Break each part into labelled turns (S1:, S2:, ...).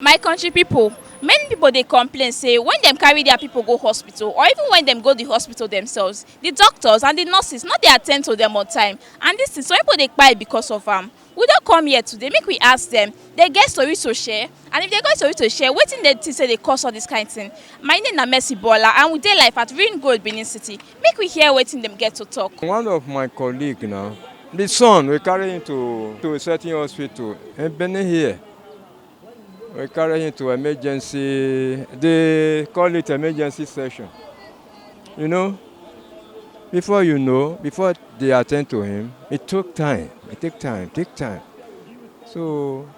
S1: My country people, many people they complain say when them carry their people go hospital or even when them go the hospital themselves, the doctors and the nurses not they attend to them on time, and this is some people they cry because of we don't come here today make we ask them they get story to share, and if they get story to share wetin they think say they cause all this kind of thing. My name is Mercy Bola and we dey life at Green Gold Benin City. Make we hear wetin them get to talk.
S2: One of my colleague now, the son we carry him to a certain hospital in Benin here. We carry him to emergency, they call it emergency session. You know, before they attend to him, it took time. It take time. So,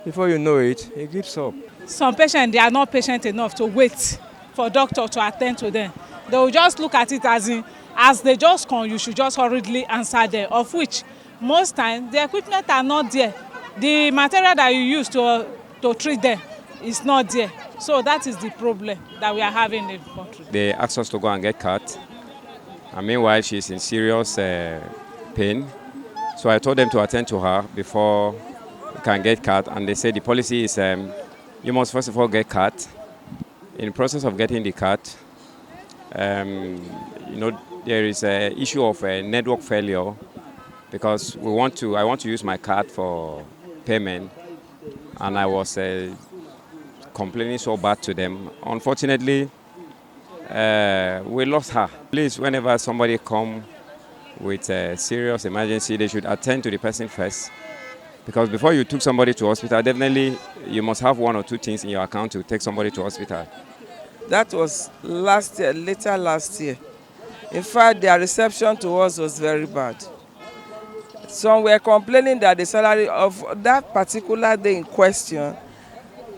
S2: before you know it, he gives up.
S3: Some patients, they are not patient enough to wait for doctor to attend to them. They will just look at it as they just come, you should just hurriedly answer them, of which most times the equipment are not there. The material that you use to treat them is not there. So that is the problem that we are having in the country.
S4: They asked us to go and get cut. And meanwhile, she's in serious pain. So I told them to attend to her before we can get cut. And they said the policy is you must first of all get cut. In the process of getting the cut, there is an issue of network failure because I want to use my card for payment, and I was complaining so bad to them. Unfortunately, we lost her. Please, whenever somebody come with a serious emergency, they should attend to the person first. Because before you took somebody to hospital, definitely you must have one or two things in your account to take somebody to hospital.
S5: That was later last year. In fact, their reception to us was very bad. Some were complaining that the salary of that particular day in question,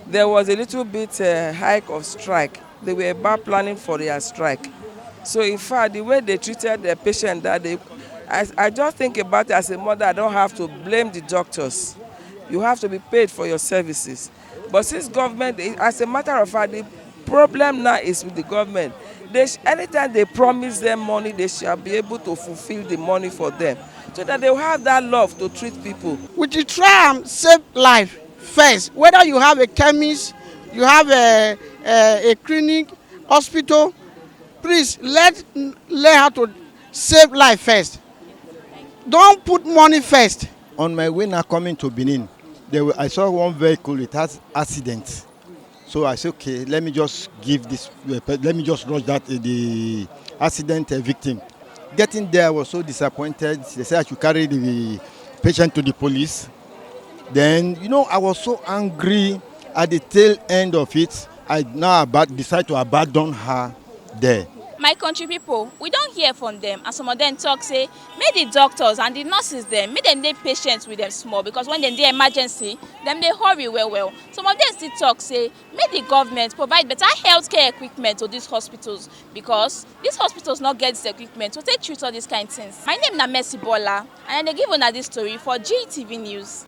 S5: there was a little bit hike of strike. They were about planning for their strike. So in fact, the way they treated the patient that day, I just think about it as a mother, I don't have to blame the doctors. You have to be paid for your services. But since government, as a matter of fact, the problem now is with the government. Anytime they promise them money, they shall be able to fulfill the money for them, so that they will have that love to treat people.
S6: We should try and save life first. Whether you have a chemist, you have a clinic, hospital, please learn how to save life first. Don't put money first.
S7: On my way now coming to Benin, I saw one vehicle, it has accident. So I said, okay, let me just rush that the accident victim. Getting there, I was so disappointed. They said I should carry the patient to the police. Then, I was so angry at the tail end of it. I now decided to abandon her there.
S1: My country people, we don't hear from them, and some of them talk say make the doctors and the nurses them make them dey patient with them small, because when they dey emergency them dey hurry well. Some of them still talk say make the government provide better healthcare equipment to these hospitals, because these hospitals not get this equipment to take treat all these kind of things. My name is Mercy Bola and I dey give una this story for GTV News.